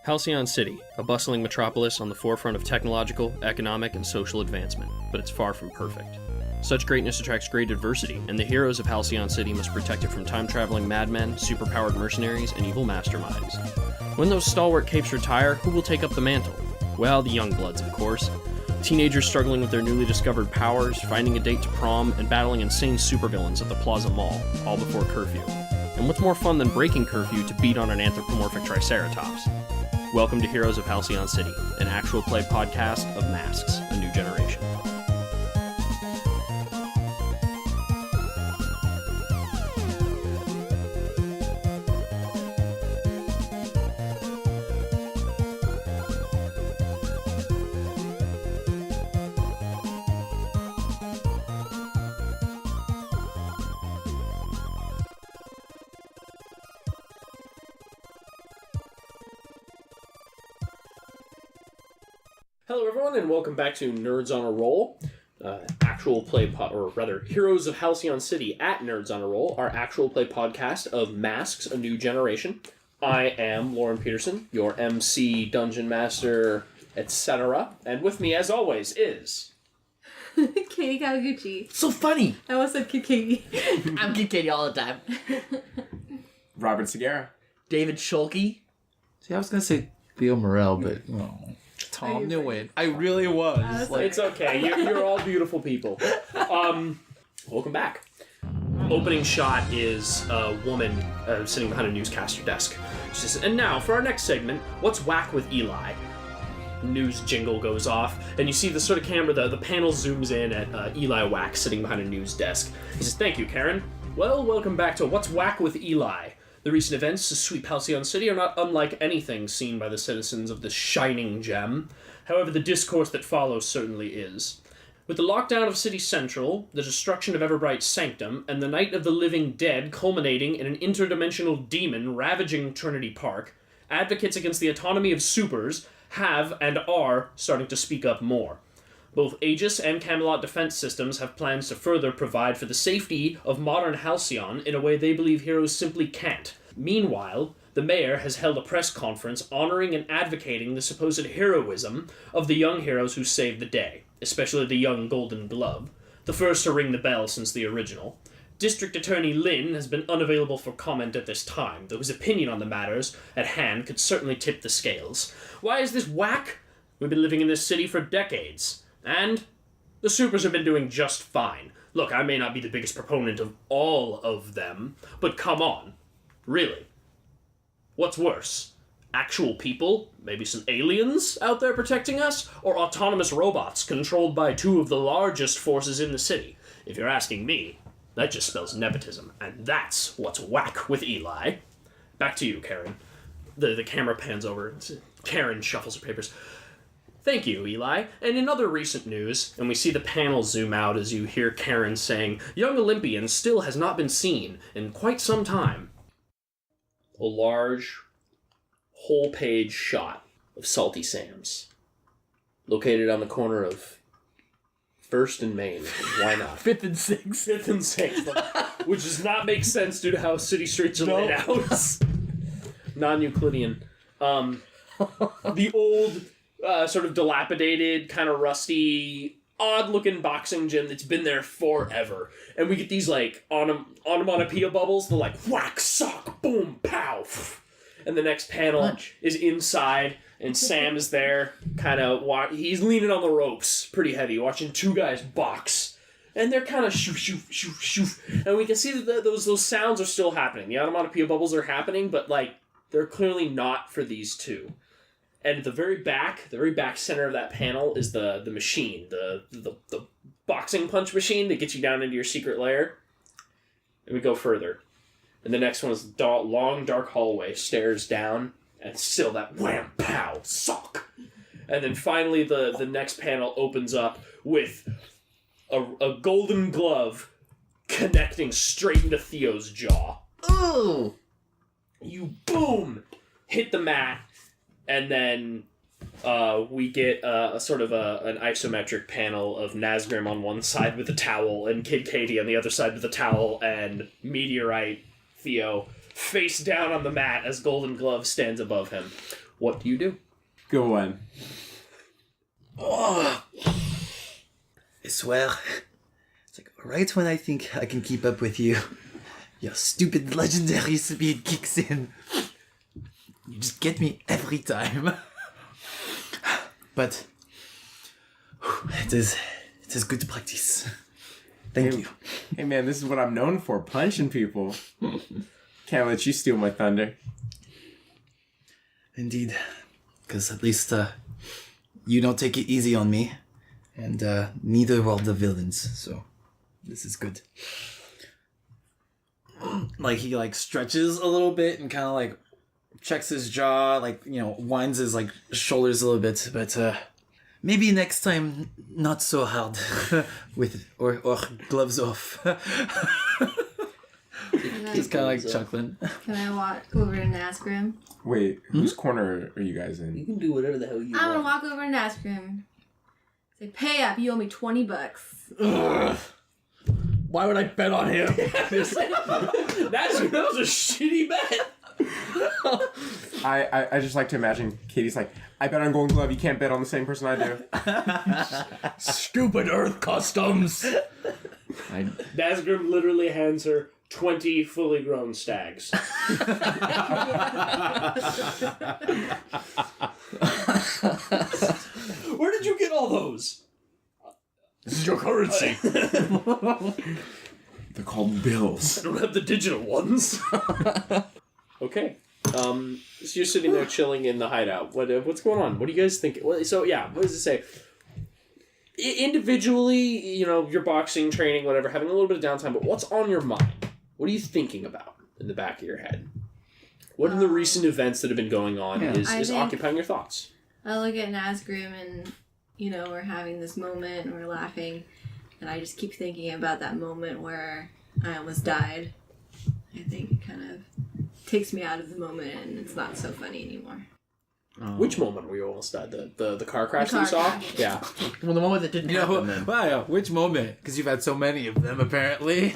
Halcyon City, a bustling metropolis on the forefront of technological, economic, and social advancement, but it's far from perfect. Such greatness attracts great adversity, and the heroes of Halcyon City must protect it from time-traveling madmen, superpowered mercenaries, and evil masterminds. When those stalwart capes retire, who will take up the mantle? Well, the young bloods, of course. Teenagers struggling with their newly discovered powers, finding a date to prom, and battling insane supervillains at the Plaza Mall, all before curfew. And what's more fun than breaking curfew to beat on an anthropomorphic triceratops? Welcome to Heroes of Halcyon City, an actual play podcast of Masks, a New Generation. Hello everyone, and welcome back to Nerds on a Roll, actual play or rather, Heroes of Halcyon City at Nerds on a Roll, our actual play podcast of Masks, a New Generation. I am Lauren Peterson, your MC, Dungeon Master, etc. And with me, as always, is... Katie Kawaguchi. So funny! I almost said Kid Katie. I'm Kid Kati all the time. Robert Segura. David Schulke. See, I was gonna say Theo Morel, but no. Tom knew it. I really was. It's okay. You're all beautiful people. Welcome back. Opening shot is a woman sitting behind a newscaster desk. She says, and now for our next segment, what's whack with Eli? News jingle goes off, and you see the sort of camera, the panel zooms in at Eli Wack sitting behind a news desk. He says, thank you, Karen. Well, welcome back to What's Whack with Eli. The recent events to sweep Halcyon City are not unlike anything seen by the citizens of this shining gem. However, the discourse that follows certainly is. With the lockdown of City Central, the destruction of Everbright's sanctum, and the Night of the Living Dead culminating in an interdimensional demon ravaging Trinity Park, advocates against the autonomy of supers have and are starting to speak up more. Both Aegis and Camelot defense systems have plans to further provide for the safety of modern Halcyon in a way they believe heroes simply can't. Meanwhile, the mayor has held a press conference honoring and advocating the supposed heroism of the young heroes who saved the day, especially the young Golden Glove, the first to ring the bell since the original. District Attorney Lin has been unavailable for comment at this time, though his opinion on the matters at hand could certainly tip the scales. Why is this whack? We've been living in this city for decades. And the supers have been doing just fine. Look, I may not be the biggest proponent of all of them, but come on. Really. What's worse? Actual people, maybe some aliens out there protecting us, or autonomous robots controlled by two of the largest forces in the city? If you're asking me, that just spells nepotism, and that's what's whack with Eli. Back to you, Karen. The camera pans over. Karen shuffles her papers. Thank you, Eli. And in other recent news, and we see the panel zoom out as you hear Karen saying, Young Olympian still has not been seen in quite some time. A large, whole-page shot of Salty Sam's, located on the corner of 1st and Main. Why not? 5th and 6th. 5th and 6th, which does not make sense due to how city streets are laid out. Non-Euclidean. The old... sort of dilapidated, kind of rusty, odd-looking boxing gym that's been there forever. And we get these, like, onomatopoeia bubbles. They're like, whack, sock, boom, pow. And the next panel is inside, and Sam is there, kind of, he's leaning on the ropes pretty heavy, watching two guys box. And they're kind of shoof, shoof, shoof, shoof. And we can see that those sounds are still happening. The onomatopoeia bubbles are happening, but, like, they're clearly not for these two. And at the very back center of that panel is the machine, the boxing punch machine that gets you down into your secret lair. And we go further. And the next one is long, dark hallway, stairs down, and still that wham, pow, sock. And then finally the next panel opens up with a golden glove connecting straight into Theo's jaw. Ooh! You boom! Hit the mat. And then we get a sort of an isometric panel of Nazgrim on one side with a towel and Kid Kati on the other side with a towel and Meteorite Theo face down on the mat as Golden Glove stands above him. What do you do? Go on. Oh, I swear. It's like right when I think I can keep up with you, your stupid legendary speed kicks in. You just get me every time. But it is good practice. Thank you. Hey man, this is what I'm known for, punching people. Can't let you steal my thunder. Indeed. Because at least you don't take it easy on me. And neither will the villains, so this is good. Like he like stretches a little bit and kind of like checks his jaw, like, you know, winds his like shoulders a little bit, but maybe next time not so hard with or gloves off. Just kind of like chuckling. Can I walk over to Nazgrim? Wait, whose corner are you guys in? You can do whatever the hell you I'm gonna want. walk over to Nazgrim. Say, pay up. You owe me $20. Why would I bet on him? that was a shitty bet. I just like to imagine Katie's like, I bet on Golden Glove, you can't bet on the same person I do. Stupid Earth customs. Nazgrim literally hands her 20 fully grown stags. Where did you get all those? This is your currency. They're called bills. I don't have the digital ones. Okay. So you're sitting there chilling in the hideout. What's going on? What do you guys think? So yeah, what does it say? Individually, you know, you're boxing, training, whatever, having a little bit of downtime, but what's on your mind? What are you thinking about in the back of your head? What are the recent events that have been going on is think- occupying your thoughts? I look at Nazgrim and, you know, we're having this moment and we're laughing. And I just keep thinking about that moment where I almost died. I think it kind of takes me out of the moment and it's not so funny anymore. Which moment where you almost died? The car crash The that you saw? car crash. Yeah. Well, the moment that didn't You know, happen then. wow, yeah, which moment? Because you've had so many of them, apparently.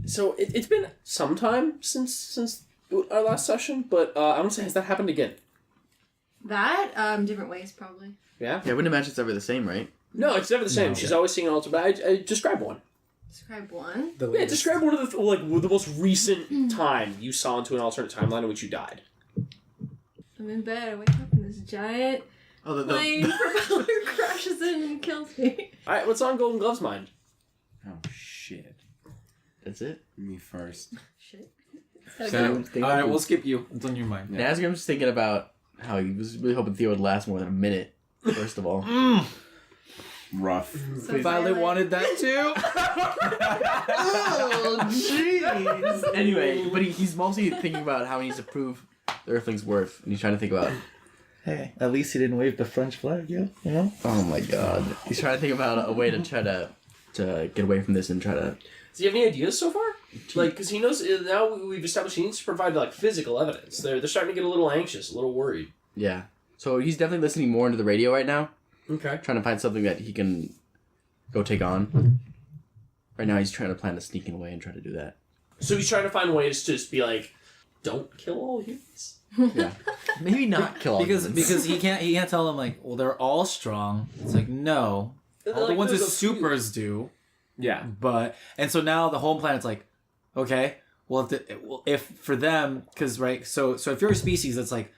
So it's been some time since our last session, but I want to say, has that happened again? That, different ways probably. Yeah? Yeah, I wouldn't imagine it's ever the same, right? No, it's never the same. No. She's always seeing an alter, but I describe one. Describe one. Yeah, describe one of the most recent time you saw into an alternate timeline in which you died. I'm in bed, I wake up and this giant Oh, plane propeller crashes in and kills me. Alright, what's on Golden Glove's mind? Oh, shit. That's it. Me first. Shit. Alright, we'll skip you. It's on your mind. Nazgrim's thinking about how he was really hoping Theo would last more than a minute, first of all. Rough. So We finally like, wanted that too. Oh, jeez. Anyway, but he's mostly thinking about how he needs to prove the Earthling's worth, and he's trying to think about, Hey, at least he didn't wave the French flag, you know? oh my god. He's trying to think about a way to try to get away from this and try to... Does he have any ideas so far? Like, because he knows now we've established he needs to provide like physical evidence. They're starting to get a little anxious, a little worried. Yeah. So he's definitely listening more into the radio right now, Okay. trying to find something that he can go take on. Right now he's trying to plan to sneak away and try to do that. So he's trying to find ways to just be like, don't kill all humans. Yeah. Maybe not kill all humans. because he can't tell them like, well, they're all strong. It's like, no. All the Like, ones with there's a few. supers do. Yeah. But and so now the home planet's like, okay, well if for them, because right, so if you're a species that's like,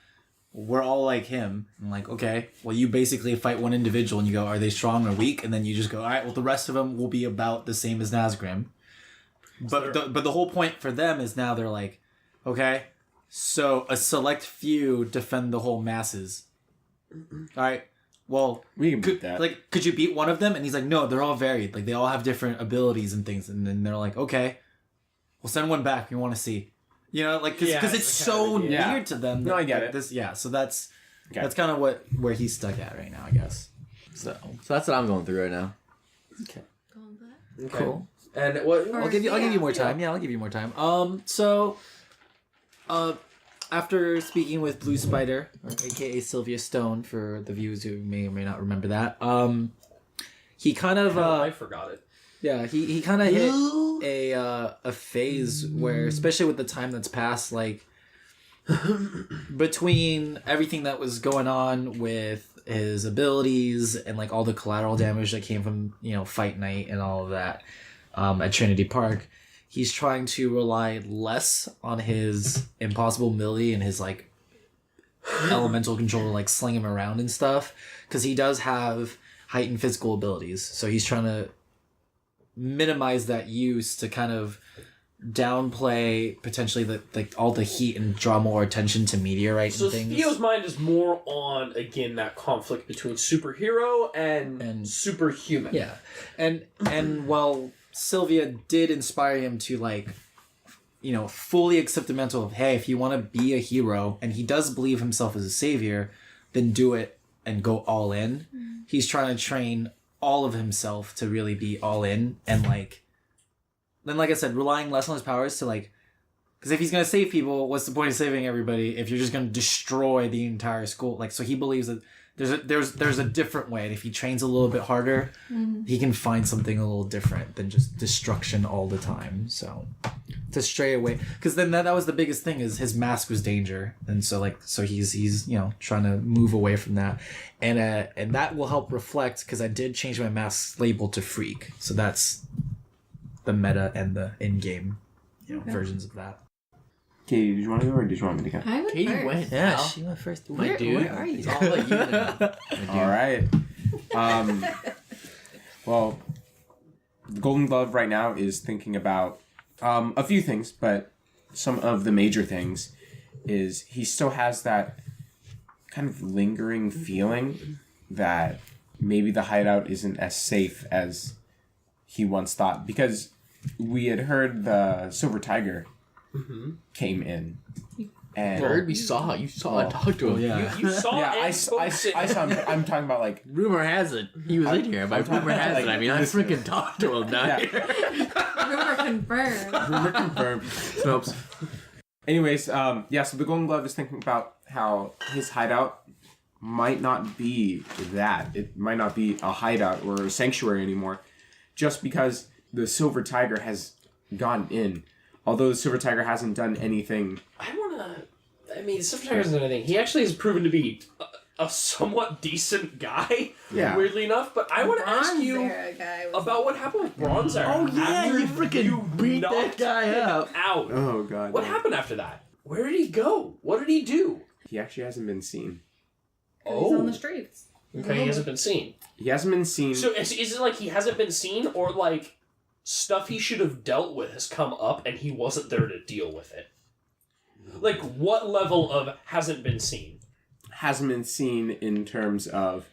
we're all like him, and like, okay, well you basically fight one individual and you go, are they strong or weak, and then you just go, all right, well the rest of them will be about the same as Nazgrim. But the whole point for them is now they're like, okay, so a select few defend the whole masses. All right. Well, We can beat that. could you beat one of them? And he's like, no, they're all varied. Like, they all have different abilities and things. And then they're like, okay, we'll send one back. We want to see. You know, like, because Yeah, it's it's so kind of- yeah. weird to them. No, I get it. So that's Okay. that's kind of where he's stuck at right now, I guess. So that's what I'm going through right now. Going back. Okay. Cool. And what? Or- I'll give you more Yeah. time. Yeah, I'll give you more time. After speaking with Blue Spider, or aka Sylvia Stone, for the viewers who may or may not remember that, he kind of I forgot it. Yeah, he kind of hit a phase where, especially with the time that's passed, like between everything that was going on with his abilities and like all the collateral damage that came from Fight Night and all of that at Trinity Park, he's trying to rely less on his impossible melee and his like elemental control to like sling him around and stuff, because he does have heightened physical abilities, so he's trying to minimize that use to kind of downplay potentially all the heat and draw more attention to meteorite So and things. Theo's mind is more on, again, that conflict between superhero and superhuman. Yeah, and while Sylvia did inspire him to like, fully accept the mental of, hey, if you want to be a hero, and he does believe himself as a savior, then do it and go all in. He's trying to train all of himself to really be all in, and like, then like I said, relying less on his powers to like, because if he's gonna save people, what's the point of saving everybody if you're just gonna destroy the entire school? Like, so he believes that there's a different way, and if he trains a little bit harder, he can find something a little different than just destruction all the time. So to stray away, because then that was the biggest thing, is his mask was danger, and so he's trying to move away from that, and that will help reflect, because I did change my mask label to freak, so that's the meta and the in-game versions of that. Katie, did you want to go or did you want me to go? I went Katie first. went. Yeah, Al. she went first. My dude. Where are you? It's all about you now. My dude. All right. Well, the Golden Glove right now is thinking about a few things, but some of the major things is he still has that kind of lingering feeling that maybe the hideout isn't as safe as he once thought, because we had heard the Silver Tiger came in. And Heard, we saw. You saw it. Talk to him. yeah. You saw yeah, and I spoke saw it. him. I'm talking about like Rumor has it he was in here. By rumor has it, I mean I freaking talked to him down Yeah. here. Rumor confirmed. rumor confirmed. Snopes. Anyways, so the Golden Glove is thinking about how his hideout might not be that. It might not be a hideout or a sanctuary anymore, just because the Silver Tiger has gone in. Although the Silver Tiger hasn't done anything. The Silver Tiger hasn't done anything. He actually has proven to be a somewhat decent guy, Yeah. weirdly enough. But I want to ask Bronze you Era guy was about what happened with Bronze Era. Oh yeah, After you freaking beat that knocked guy him up. out. Oh god. What happened after that? Where did he go? What did he do? He actually hasn't been seen. He's on the streets. Okay, he hasn't been seen. He hasn't been seen. So is it like he hasn't been seen, or like stuff he should have dealt with has come up and he wasn't there to deal with it? Like, what level of hasn't been seen? Hasn't been seen in terms of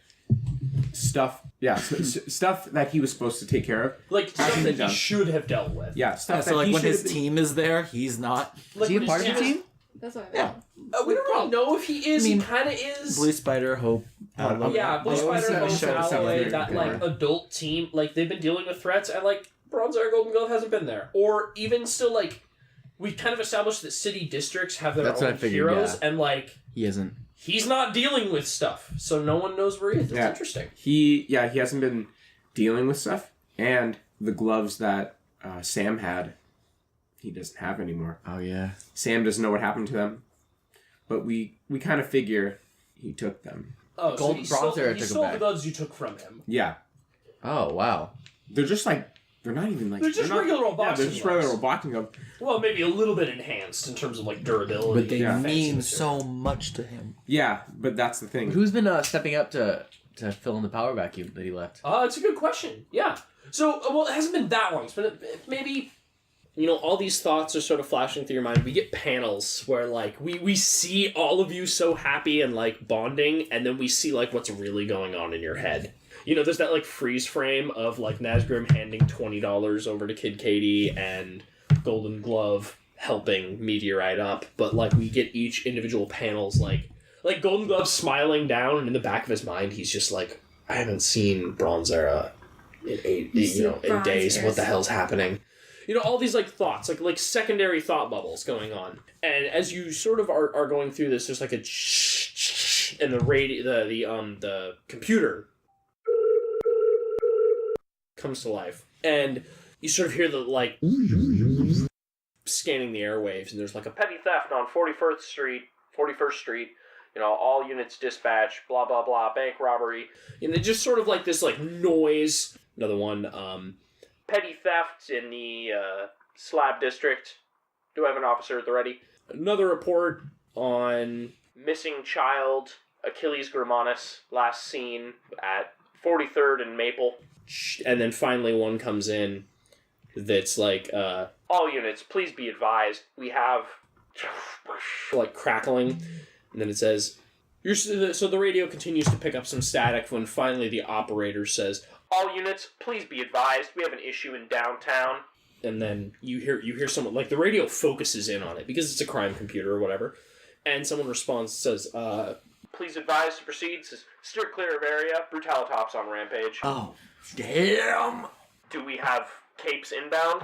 stuff. Yeah, stuff that he was supposed to take care of. Like, stuff Hasn't that been done. he should have dealt with. Yeah, stuff So that like he when should his have been. team is there, he's not. Like, Is he a when part of his the team? That's what I Yeah. meant. We don't really know if he is. I mean, he kind of is. Blue Spider, Hope. Yeah, Blue I always Spider, Hope, show stuff Alloway, there. that like adult team, like they've been dealing with threats, and like Bronze Era Golden Glove hasn't been there, or even still like we kind of established that city districts have their That's what own I figured, heroes, yeah. and like He isn't. he's not dealing with stuff, so no one knows where he is. It's Yeah. interesting. He hasn't been dealing with stuff, and the gloves that Sam had, he doesn't have anymore. Oh yeah. Sam doesn't know what happened to them, but we kind of figure he took them. Oh, so Gold- he Bronze stole, Era he took him stole the back. gloves you took from him. Yeah, Oh wow. they're just like they're not even like They're just not- regular old Yeah, boxing they're just gloves. regular old boxing gloves. Well, maybe a little bit enhanced in terms of like durability. But they Yeah. mean fancy so much to him. Yeah, but that's the thing. Who's been stepping up to fill in the power vacuum that he left? It's a good question. Yeah. So, well, it hasn't been that long. It's been maybe, all these thoughts are sort of flashing through your mind. We get panels where, like, we see all of you so happy and, like, bonding, and then we see, like, what's really going on in your head. There's that, like, freeze frame of, like, Nazgrim handing $20 over to Kid Kati and Golden Glove helping Meteorite up. But, like, we get each individual panels, like Golden Glove smiling down, and in the back of his mind, he's just like, I haven't seen Bronze Era in in days. What the hell's happening? All these like thoughts, like secondary thought bubbles going on. And as you sort of are going through this, there's like a and the computer comes to life. And you sort of hear the, like, scanning the airwaves, and there's like a petty theft on 41st Street, you know, all units dispatch, blah, blah, blah, bank robbery. And they just sort of like this, like, noise. Another one, petty theft in the Slab District. Do I have an officer at the ready? Another report on missing child, Achilles Grimanis, last seen at 43rd and Maple. And then finally one comes in that's like, all units, please be advised, we have, like, crackling. And then it says, so the radio continues to pick up some static when finally the operator says, all units, please be advised, we have an issue in downtown. And then you hear someone, like, the radio focuses in on it because it's a crime computer or whatever. And someone responds, says, please advise to proceed, says, steer clear of area, Brutalitops on rampage. Oh, damn! Do we have capes inbound?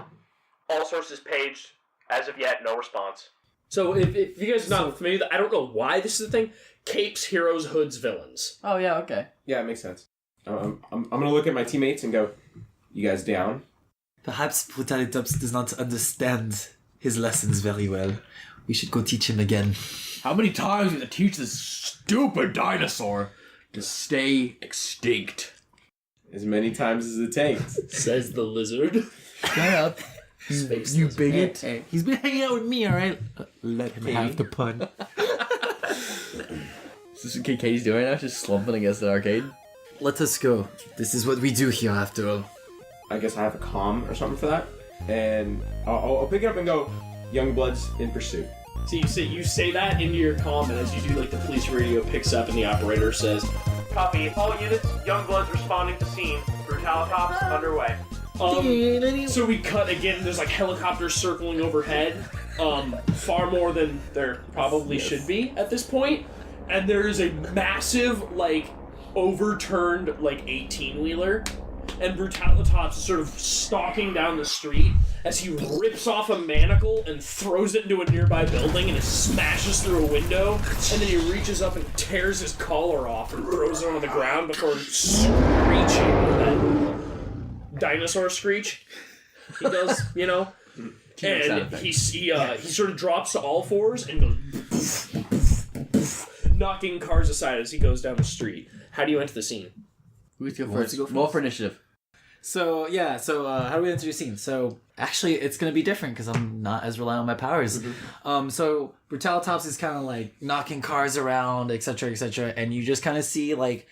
All sources paged. As of yet, no response. So if you guys are not familiar, I don't know why this is a thing. Capes, heroes, hoods, villains. Oh, yeah, okay. Yeah, it makes sense. I'm gonna look at my teammates and go, you guys down? Perhaps Brutalitops does not understand his lessons very well. We should go teach him again. How many times do we have to teach this stupid dinosaur to stay extinct? As many times as it takes. Says the lizard. Shut up. Space You lizard. bigot. Hey. He's been hanging out with me, alright? Let him have the pun. Is this what Kid Kati's doing right now? Just slumping against the arcade? Let us go. This is what we do here, after all. I guess I have a comm or something for that. And I'll pick it up and go, young bloods in pursuit. So you say that into your comm, and as you do, like, the police radio picks up and the operator says, copy, all units, young bloods responding to scene, Brutalitops underway. So we cut again, there's like helicopters circling overhead, far more than there probably should be at this point, and there is a massive, like, overturned, like, 18-wheeler, and Brutalitops is sort of stalking down the street as he rips off a manacle and throws it into a nearby building, and it smashes through a window, and then he reaches up and tears his collar off and throws it on the ground before screeching with that dinosaur screech he does, you know? And he sort of drops to all fours and goes knocking cars aside as he goes down the street. How do you enter the scene? Who's go first? Roll for initiative. So how do we enter the scene? So actually, it's gonna be different because I'm not as reliant on my powers. So Brutalitops is kind of like knocking cars around, etc., and you just kind of see, like,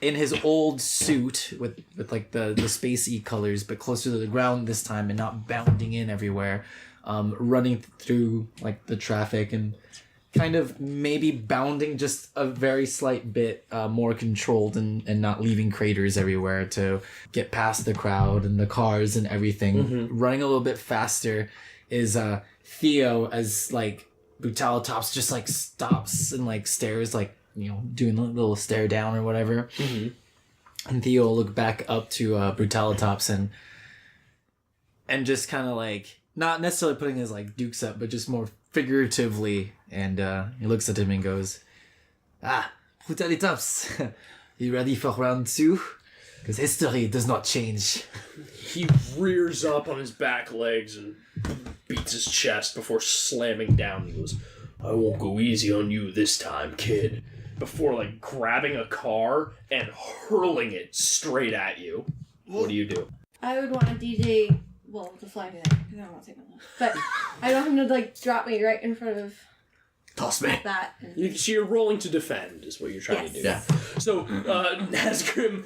in his old suit with like the spacey colors, but closer to the ground this time and not bounding in everywhere, running through, like, the traffic and kind of maybe bounding just a very slight bit more controlled and not leaving craters everywhere to get past the crowd and the cars and everything. Running a little bit faster is Theo, as, like, Brutalitops just, like, stops and, like, stares, like, you know, doing a little stare down or whatever. And Theo will look back up to Brutalitops and just kind of, like, not necessarily putting his, like, dukes up, but just more figuratively, and he looks at him and goes, Brutalitops, you ready for round 2? Because history does not change. He rears up on his back legs and beats his chest before slamming down. He goes, I won't go easy on you this time, kid. Before, like, grabbing a car and hurling it straight at you. What do you do? I would want a DJ, well, the flag there, because I don't want to take one off. But I want him to, like, drop me right in front of Toss me. that. And... So you're rolling to defend, is what you're trying to do. Yeah. So Nazgrim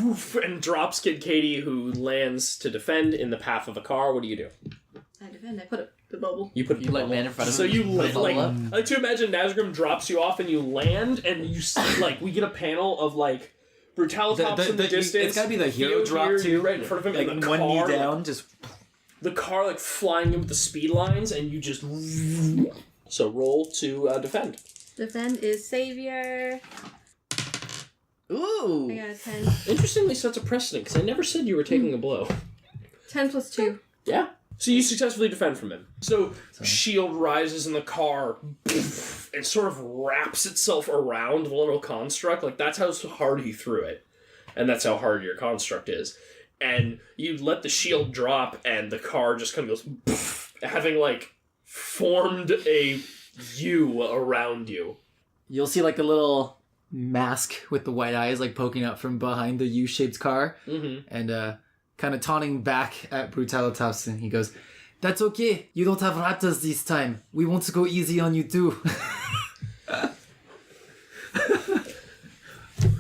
woof, and drops Kid Kati, who lands to defend in the path of a car. What do you do? I defend. I put up the bubble. You put You, like, land in front of So him. you put a bubble like up. I like to imagine Nazgrim drops you off and you land and you see, like, we get a panel of, like, Brutalitops in the distance. It's gotta be the hero Theo drop here, too. right in front of him, Like, and the one knee car, down, just. The car, like, flying in with the speed lines, and you just. So roll to defend. Defend is Savior. Ooh. I got a 10. Interestingly, sets a precedent because I never said you were taking a blow. 10 plus 2. Yeah. So you successfully defend from him. So shield rises in the car and sort of wraps itself around the little construct. Like, that's how hard he threw it. And that's how hard your construct is. and you let the shield drop, and the car just kind of goes, poof, having like formed a U around you. You'll see like a little mask with the white eyes like poking out from behind the U-shaped car, and kind of taunting back at Brutalitas, and he goes, "That's okay. You don't have ratas this time. We want to go easy on you too."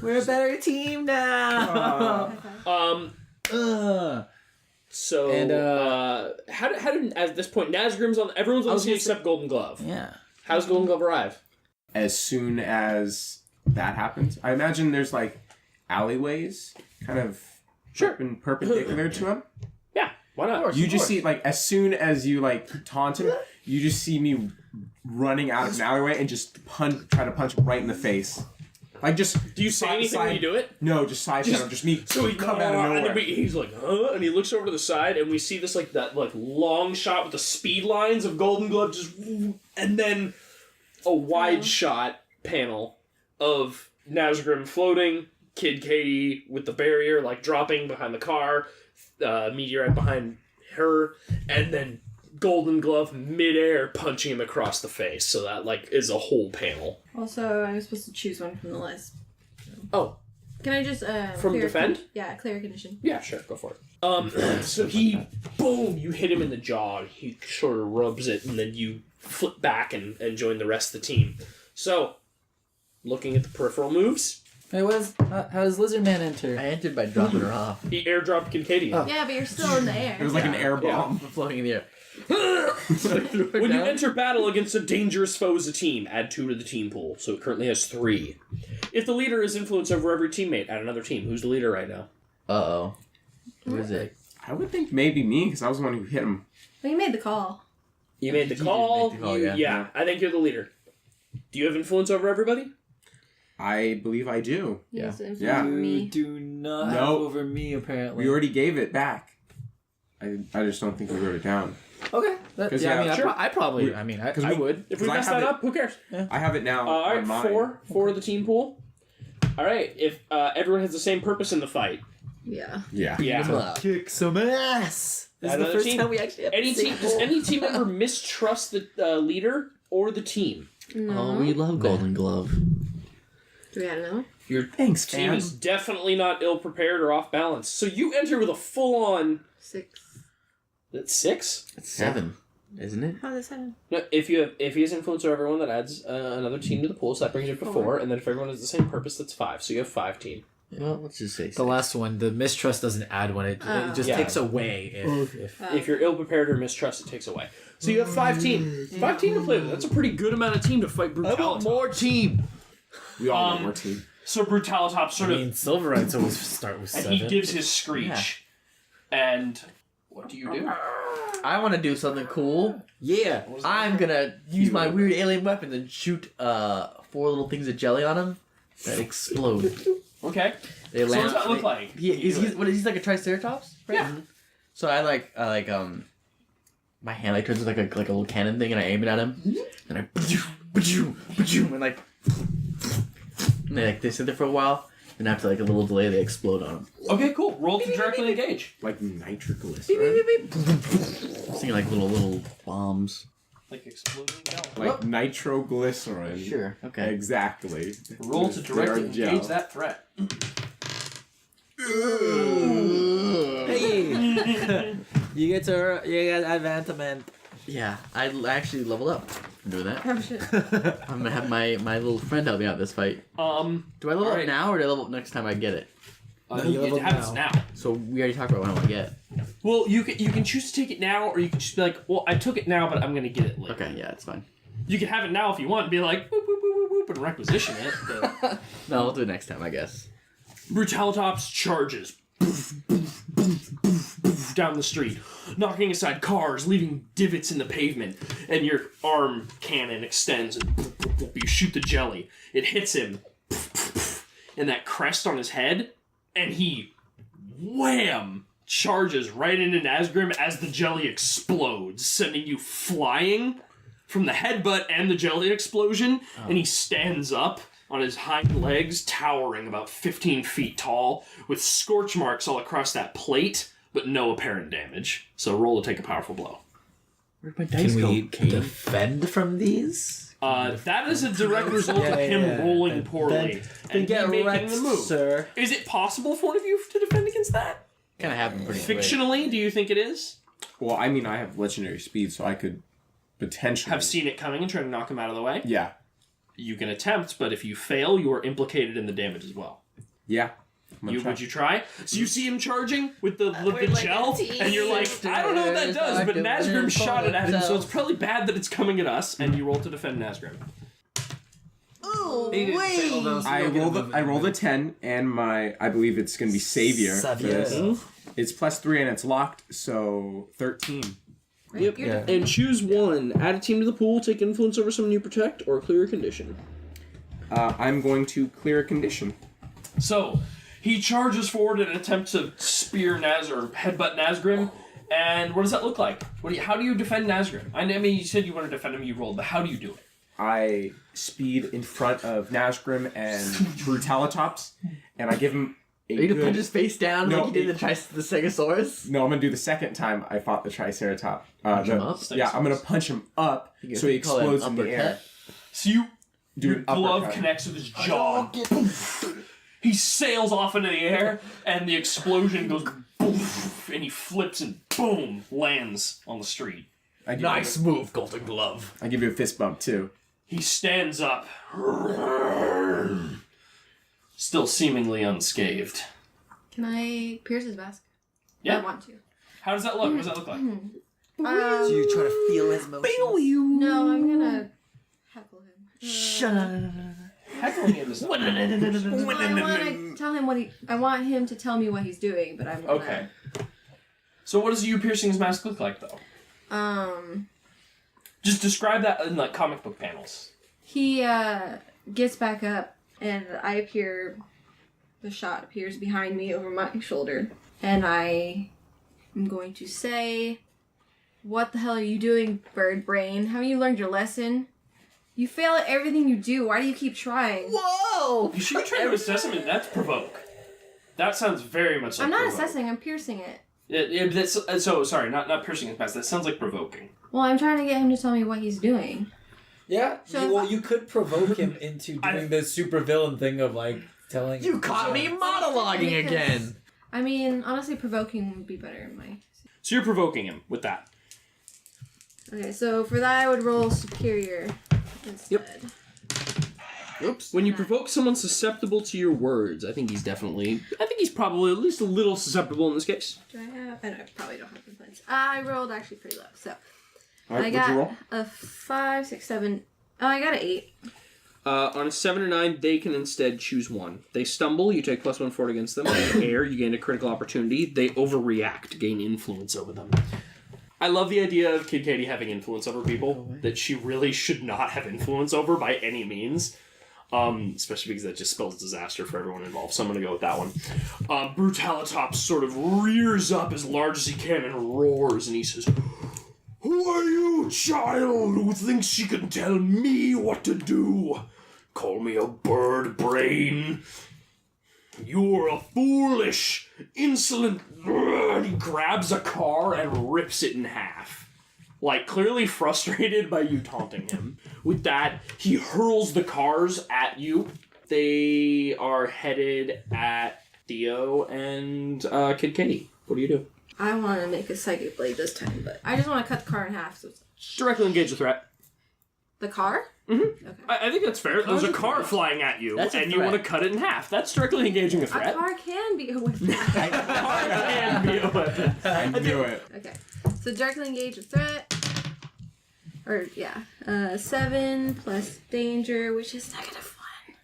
We're a better team now. So, And, how did at this point Nazgrim's on? Everyone's on the scene except Golden Glove. Yeah. How's Golden Glove arrive? As soon as that happens, I imagine there's like alleyways, kind of perpendicular to him. Yeah, why not? You just see like as soon as you like taunt him, you just see me running out of an alleyway and just try to punch him right in the face. Like just. Do you say anything when you do it? No, just sidestep him. Just me. So he come out of nowhere. And he's like, huh? And he looks over to the side, and we see this like that like long shot with the speed lines of Golden Glove, just, and then a wide shot panel of Nazgrim floating, Kid Kati with the barrier like dropping behind the car, Meteorite behind her, and then Golden Glove midair punching him across the face. So that like is a whole panel. Also, I was supposed to choose one from the list. Oh, Can I just from clear defend? clear condition. Yeah, sure, go for it. So he, boom, you hit him in the jaw. He sort of rubs it, and then you flip back and join the rest of the team. So, looking at the peripheral moves, Hey, how does Lizard Man enter? I entered by dropping her off. he airdropped Kincadia. Oh. Yeah, but you're still in the air. It was like an air bomb. Floating in the air. When you enter battle against a dangerous foe as a team, add 2 to the team pool. So it currently has 3. If the leader has influence over every teammate, add another team. Who's the leader right now? Uh-oh. Who is it? I would think maybe me because I was the one who hit him. Well, you made the call. You made the You did call. make the call, You- yeah. I think you're the leader. Do you have influence over everybody? I believe I do. He Yeah. has influence Yeah. over You me. do not have No. over me, apparently. We already gave it back. I just don't think we wrote it down. Okay. That, 'Cause, yeah, yeah, I mean, sure. I probably. We- I mean, 'cause I we- would. If we 'Cause I mess have that it- up, who cares? I have it now All right, on mine. four of the team pool. All right, if everyone has the same purpose in the fight, Yeah. Yeah. yeah. Kick some ass. This is the Another first team. time we actually have Any the same team does goal. any team member mistrust the leader or the team? No. Oh, we love Golden Glove. Do we gotta know? Your Thanks, team fam. is definitely not ill prepared or off balance. So you enter with a full on. 6. That's 6. It's 7, isn't it? How does that happen? No, if he has influence over everyone, that adds another team to the pool, so that brings it to 4. And then if everyone has the same purpose, that's 5. So you have 5 team. Well, let's just say 6. The last one, the mistrust doesn't add one. It just Yeah. takes away if If you're ill prepared or mistrust, it takes away. So you have 5 team. 5 team to play with. That's a pretty good amount of team to fight Brutalitas. team. We all want more team. So Brutalitas I sort of, mean, Silverites always start with and 7. he gives his screech. And what do you do? I want to do something cool. Yeah. I'm gonna use my weird alien weapons and shoot 4 little things of jelly on him that explode. Okay. They So land. what's that look like? He's like a triceratops, right? Yeah. So I like my hand like turns into like a little cannon thing and I aim it at him and I and like and they sit there for a while and after like a little delay they explode on him. Okay, cool. Roll to directly engage. Like nitroglycerin. I'm thinking like little bombs. Like exploding gel. Like nitroglycerin. Sure. Okay. Exactly. Roll to directly They are gel. engage that threat. Hey. you get advancement. Yeah, I actually leveled up from doing that. Oh shit. I'm gonna have my little friend help me out this fight. Do I level Alright. up now or do I level up next time I get it? You level have now. So we already talked about what I want to get. Well, you can choose to take it now, or you can just be like, well, I took it now, but I'm going to get it later. Okay, yeah, it's fine. You can have it now if you want, and be like, whoop, whoop, whoop, whoop, whoop, and requisition it. But No, we'll do it next time, I guess. Brutalitops charges down the street, knocking aside cars, leaving divots in the pavement, and your arm cannon extends, and you shoot the jelly. It hits him, and that crest on his head, and he, wham, charges right into Nazgrim as the jelly explodes, sending you flying from the headbutt and the jelly explosion, and he stands up, on his hind legs, towering about 15 feet tall, with scorch marks all across that plate, but no apparent damage. So roll to take a powerful blow. Where'd my dice Can we go, Kate? defend from these? That is a direct result of him rolling poorly and he making the move. Sir. Is it possible for one of you to defend against that? Kind of happened pretty quick. Fictionally, do you think it is? Well, I mean, I have legendary speed, so I could potentially Have seen it coming and try to knock him out of the way? Yeah, You can attempt, but if you fail, you are implicated in the damage as well. yeah. I'm gonna try. Would you try? So you see him charging with the gel, and you're like, I don't know what that does, but Nazgrim shot it at him, so it's probably bad that it's coming at us, and you roll to defend Nazgrim. Oh, I rolled a 10, and I believe it's going to be Savior for this. It's +3 and it's locked, so 13. Yep. Yeah. And choose one. Add a team to the pool, take influence over someone you protect, or clear a condition. I'm going to clear a condition. So, he charges forward in an attempt to spear Naz or headbutt Nazgrim. And what does that look like? How do you defend Nazgrim? I mean, you said you want to defend him, you rolled, but how do you do it? I speed in front of Nazgrim and Brutalitops, and I give him a Are you gonna good... punch his face down No, like you did the Stegosaurus? No, I'm going to do the second time I fought the Triceratops. him up? Yeah, I'm going to punch him up so he Call it an explodes in the air. uppercut. So you... Do Your an glove uppercut. connects with his jaw. He sails off into the air, and the explosion goes boof, and he flips and boom, lands on the street. Nice move, Golden Glove. I give you a fist bump, too. He stands up, still seemingly unscathed. Can I pierce his mask? Yeah. I want to. How does that look? What does that look like? Do you try to feel his motion? No, I'm gonna heckle him. Shut up. Heckling him is not... I want to tell him what I want him to tell me what he's doing, but I'm gonna... Okay. So what does you piercing his mask look like, though? Just describe that in, like, comic book panels. He gets back up, and I appear. The shot appears behind me over my shoulder, and I am going to say, "What the hell are you doing, bird brain? Haven't you learned your lesson? You fail at everything you do. Why do you keep trying?" Whoa! You should try to assess him, and that's provoke. That sounds very much like I'm not provoke. assessing. I'm piercing it. Sorry, not piercing his mask. That sounds like provoking. Well, I'm trying to get him to tell me what he's doing. Yeah, So you could provoke him into doing the super villain thing of like telling. You caught me monologuing Because- again! I mean, honestly, provoking would be better in my... So you're provoking him with that. Okay, so for that I would roll superior instead. Oops. When you provoke someone susceptible to your words, I think he's probably at least a little susceptible in this case. Do I have... I probably don't have complaints. I rolled actually pretty low, so... All right, I what'd you roll? got a 5, 6, 7... Oh, I got an 8. On a 7 or 9, they can instead choose one. They stumble, you take +1 forward against them. They err, you gain a critical opportunity. They overreact, gain influence over them. I love the idea of Kid Kati having influence over people that she really should not have influence over by any means. Especially because that just spells disaster for everyone involved, so I'm going to go with that one. Brutalitops sort of rears up as large as he can and roars, and he says, "Who are you, child, who thinks she can tell me what to do? Call me a bird brain. You're a foolish, insolent..." And he grabs a car and rips it in half. Like, clearly frustrated by you taunting him. With that, he hurls the cars at you. They are headed at Theo and Kid Kati. What do you do? I want to make a psychic blade this time, but I just want to cut the car in half. So it's... Directly engage the threat. The car? Mm-hmm. Okay. I think that's fair. There's a car flying at you, That's a and you threat. want to cut it in half. That's directly engaging a A threat. car can be a weapon. A car can be a weapon. I knew it. Okay. So directly engage a threat. Or, yeah. 7 plus danger, which is -1.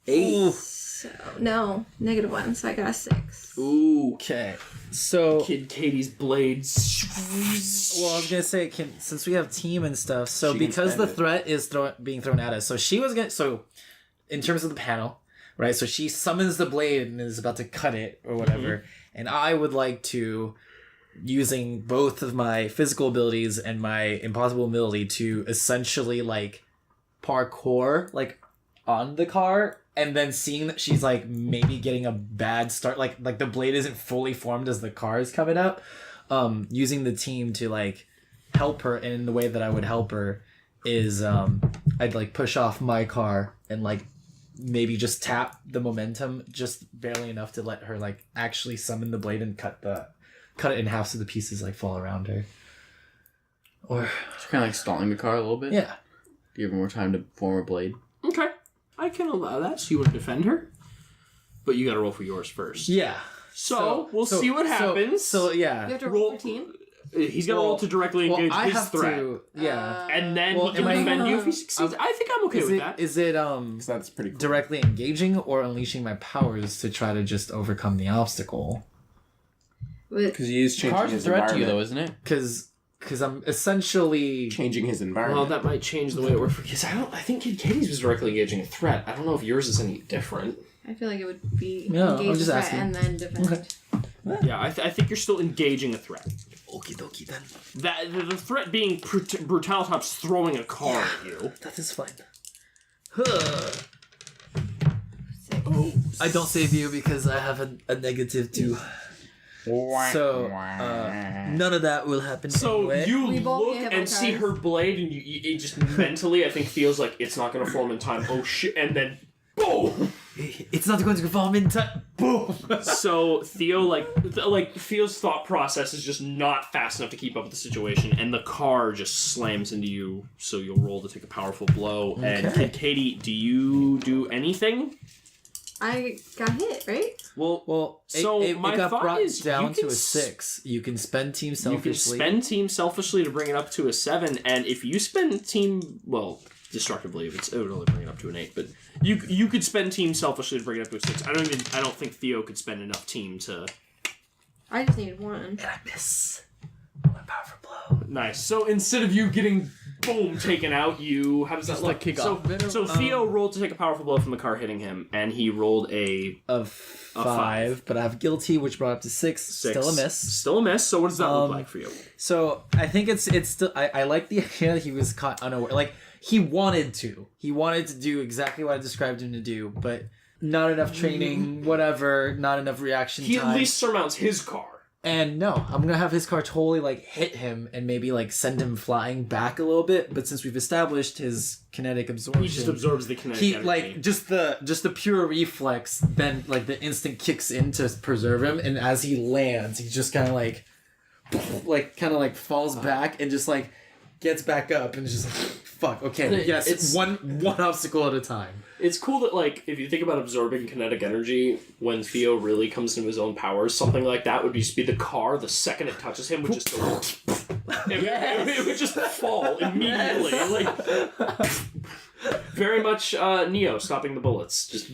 8. So, no, -1, so I got a 6. Ooh. Okay, so Kid Katie's blades. well, I was gonna say, since we have team and stuff, so She can because spend the it. threat is being thrown at us, so she was gonna. So, in terms of the panel, right? So she summons the blade and is about to cut it or whatever, and I would like to, using both of my physical abilities and my impossible ability, to essentially like parkour like on the car, and then seeing that she's like maybe getting a bad start, like the blade isn't fully formed as the car is coming up, using the team to like help her, and in the way that I would help her is I'd like push off my car and like maybe just tap the momentum just barely enough to let her like actually summon the blade and cut it in half so the pieces like fall around her. Or It's kind of like stalling the car a little bit. yeah. Give her more time to form a blade. Okay. I can allow that. So you want to defend her? But you got to roll for yours first. Yeah. So we'll see what happens. So yeah. You have to roll for team. He's got to roll to directly engage I his have threat. to, yeah. And then Well, he can am I- defend you if he succeeds. I think I'm okay is with it that. is it So that's pretty cool. directly engaging or unleashing my powers to try to just overcome the obstacle? Because he is changing Car's a his threat to you, environment. though, isn't it? Because I'm essentially Changing his Well, environment. that might change the way it works. Because I think Kid Katie's was directly engaging a threat. I don't know if yours is any different. I feel like it would be No, I'm engage just threat asking. and then defend. Okay. Yeah, I think you're still engaging a threat. okie dokie then. That the threat being Brutaltop's throwing a car at you. That is fine. Six. I don't save you because I have a negative 2. So none of that will happen. So anyway. you We both look get hit and by see cars. her blade, and it just mentally, I think, feels like it's not going to form in time. Oh shit! And then, boom! It's not going to form in time. Boom. So Theo, like Theo's thought process is just not fast enough to keep up with the situation, and the car just slams into you. So you'll roll to take a powerful blow. And Okay. Kid Katie, do you do anything? I got hit, right? Well, It, so it my got thought brought is down you to can a 6. You can spend team You can selfishly. spend team selfishly to bring it up to a 7, and if you spend team, well, destructively, it would only bring it up to an 8. But you could spend team selfishly to bring it up to a 6. I don't think Theo could spend enough team to. I just needed one. And I miss. My powerful blow. Nice. So instead of you getting boom taken out, how does that Just look? like kick so, off a bit, or- so Theo rolled to take a powerful blow from the car hitting him, and he rolled a Of 5, but I have guilty, which brought up to 6. 6. Still a miss. Still a miss. So what does that look like for you? So I think it's still. I like the idea that he was caught unaware. Like he wanted to. He wanted to do exactly what I described him to do, but not enough training. Whatever. Not enough reaction He time. at least surmounts his car. And no, I'm gonna have his car totally like hit him and maybe like send him flying back a little bit. But since we've established his kinetic absorption, He just absorbs the kinetic he energy. like just the pure reflex. Then like the instant kicks in to preserve him, and as he lands, he just kind of like falls back and just like gets back up and just like, fuck. Okay, yes, it's one obstacle at a time. It's cool that, like, if you think about absorbing kinetic energy, when Theo really comes into his own powers, something like that would just be the car, the second it touches him, would just go... it would just fall immediately. Like, very much Neo stopping the bullets. Just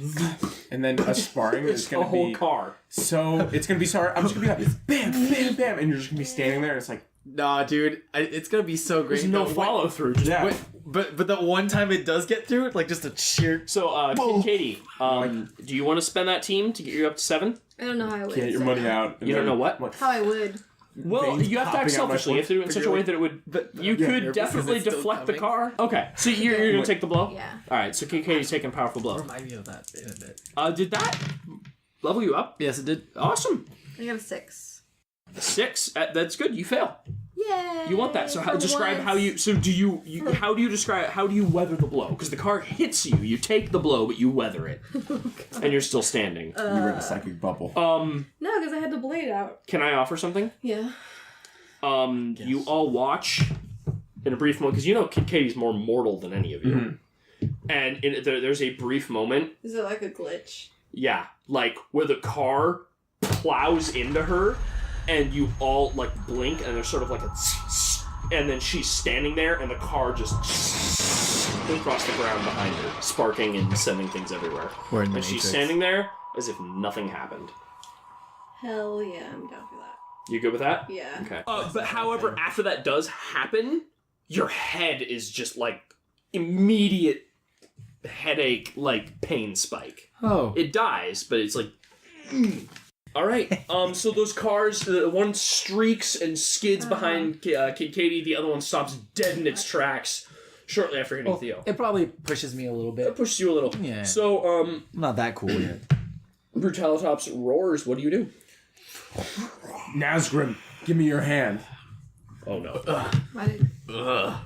And then a sparring is a going to whole be... car. So, it's going to be... Sorry, I'm just going to be like, bam, bam, bam, and you're just going to be standing there, and it's like... Nah, dude, it's gonna be so great. There's no But follow through. Just Yeah. But the one time it does get through, like just a cheer. So, Kid Katie, do you want to spend that team to get you up to 7? I don't know how I would. Get your say money that. out. and You don't then- know what? How I would. Well, Veins you have to act popping out my selfishly. You have to do it in such a way that it would... You could nervous definitely as it's still deflect the coming. car. Okay, so you're going to take the blow? Yeah. Alright, so Kid Katie's taking powerful blow. Remind me of that in a bit. Did that level you up? Yes, it did. Awesome. I got a 6. 6. That's good. You fail. Yay! You want that. So how, For describe once. how you... So do you... How do you describe... How do you weather the blow? Because the car hits you. You take the blow, but you weather it. And you're still standing. You were in a psychic bubble. No, because I had the blade out. Can I offer something? Yeah. You all watch in a brief moment... Because you know Kid Katie's more mortal than any of you. And there's a brief moment... Is it like a glitch? Yeah, like where the car plows into her, and you all like blink, and there's sort of like a, and then she's standing there, and the car just across the ground behind her, sparking and sending things everywhere. We're in the And she's Matrix. standing there as if nothing happened. Hell yeah, I'm down for that. You good with that? Yeah. Okay. But however, after that does happen, your head is just like immediate headache, like pain spike. Oh. It dies, but it's like. All right. So those cars, one streaks and skids behind Kid Katie. The other one stops dead in its tracks. shortly after hitting Theo. It probably pushes me a little That bit. pushes you a little. Yeah. So, I'm not that cool yet. Brutalitops roars. What do you do? Nazgrim, give me your hand. Oh no. Why did... Ugh.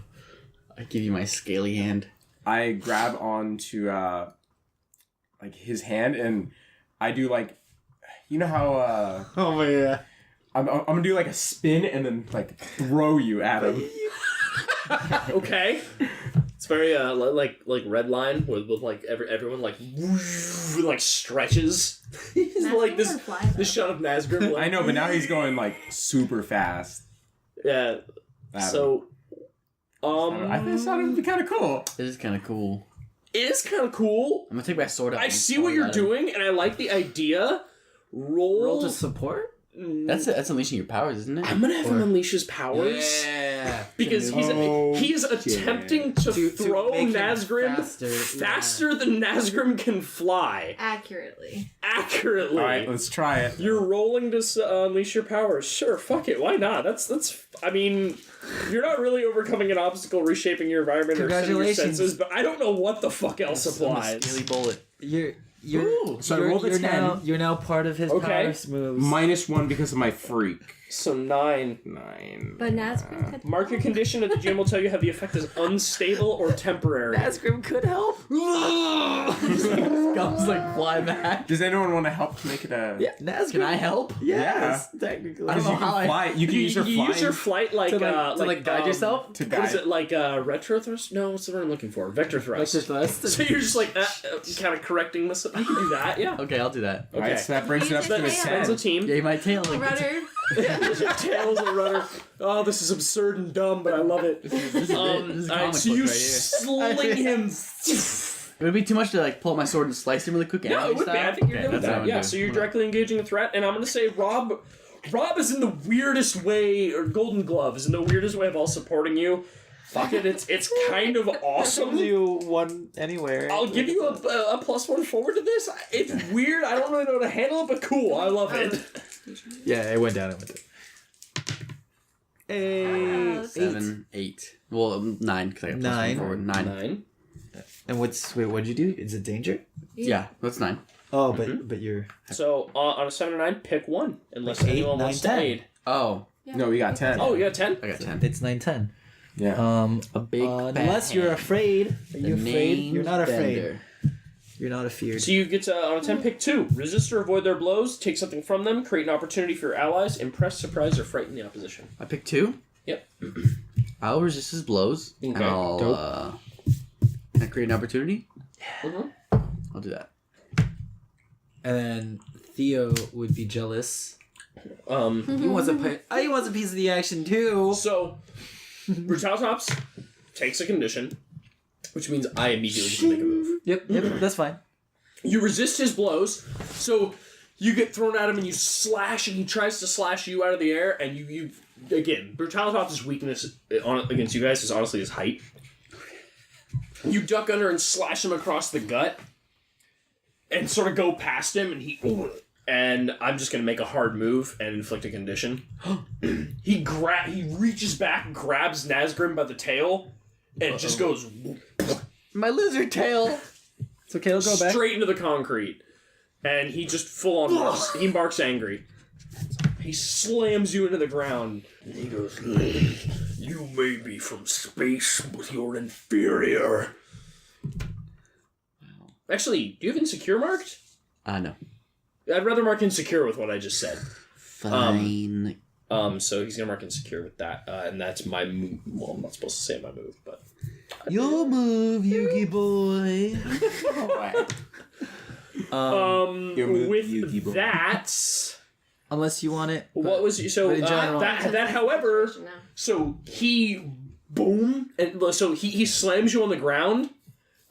I give you my scaly hand. I grab onto like his hand and I do like, you know how Oh my god. I'm gonna do like a spin and then like throw you at him. Okay. It's very like red line with like everyone like stretches. He's like this shot of Nazgrim. Like, I know, but now he's going like super fast. Yeah. at him. So, I thought it would be kind of cool. This is kind of cool. it is kind of cool. I'm gonna take my sword out. I and see throw what it you're at him. doing, and I like the idea. Roll to support? That's unleashing your powers, isn't it? I'm gonna have him Or- unleash his powers. Yeah. Because he is attempting to throw make him Nazgrim faster, than Nazgrim can fly. Accurately. Accurately. All right, let's try it. You're rolling to unleash your powers. Sure, fuck it. Why not? That's. I mean, you're not really overcoming an obstacle, reshaping your environment, or setting your Congratulations. senses. But I don't know what the fuck else I'm a applies. scaly bullet. You're So I rolled a 10. You're now part of his Okay. power moves. -1 because of my freak. So 9. 9. But Nazgrim could... Market condition at the gym will tell you how the effect is unstable or temporary. Nazgrim could help. Gums like fly back. Does anyone want to help to make it a? Yeah, Nazgrim. Can I help? Yes, technically. I don't Because know you how can fly. You can use your flying use your flight like to guide yourself. to What is guide. it like? Retro thrust? No, what's the word I'm looking for? Vector thrust. Vector thrust. So you're just like kind of correcting this. You can do that, yeah. Okay, I'll do that. All right, Okay. so that brings it up to a Spends a 10. team. Yeah, my tail like Rudder. Your tail's a rudder. Oh, this is absurd and dumb, but I love it. this is a Alright, comic so book you right here. sling him. It would be too much to like pull out my sword and slice him really quick. No, anime it would be. style. I think you're Okay, good with that's what that. I'm Yeah, gonna so do. you're directly engaging a threat, and I'm gonna say Rob is in the weirdest way, or Golden Glove is in the weirdest way of all supporting you. Fuck it, it's kind of awesome. you one anywhere. I'll give you a +1 forward to this. It's weird. I don't really know how to handle it, but cool. I love it. Yeah, it went down. It went down. Eight. 7, 8. Well, 9 because I got Nine. +1 forward. 9. 9. And what'd you do? Is it danger? Yeah, that's 9. Oh, but you're So on a 7 or 9, pick one, unless Like 8, anyone 9, wants to 10. aid. Oh, No, we got 10. Oh, you got 10. I got 10. it's 9-10. Yeah. A big Unless bad you're hand. afraid. Are The you afraid? You're name's not afraid. Bender. You're not afeared. So you get to, on a 10, pick 2. Resist or avoid their blows, take something from them, create an opportunity for your allies, impress, surprise, or frighten the opposition. I picked 2. Yep. I'll resist his blows. Okay. And I'll can I create an opportunity? Mhm. I'll do that. And then Theo would be jealous. He Mm-hmm. wants a piece of the action too. So, Brutalitops takes a condition, which means I immediately get to make a move. Yep, that's fine. You resist his blows, so you get thrown at him and you slash, and he tries to slash you out of the air, and you again, Brutalitops' weakness against you guys is honestly his height. You duck under and slash him across the gut, and sort of go past him, and I'm just gonna make a hard move and inflict a condition. He reaches back, grabs Nazgrim by the tail, and just goes My lizard tail! It's okay, I'll go back. straight into the concrete. And he just full on barks. He barks angry. He slams you into the ground. And he goes, "You may be from space, but you're inferior." Actually, do you have insecure marked? No. I'd rather mark insecure with what I just said. Fine. So he's gonna mark insecure with that, and that's my move. Well, I'm not supposed to say my move, but Your move, Yugi boy. Your move, with Yugi boy. that, Unless you want it. what was so but in general- that however. No. So he boom, and so he slams you on the ground.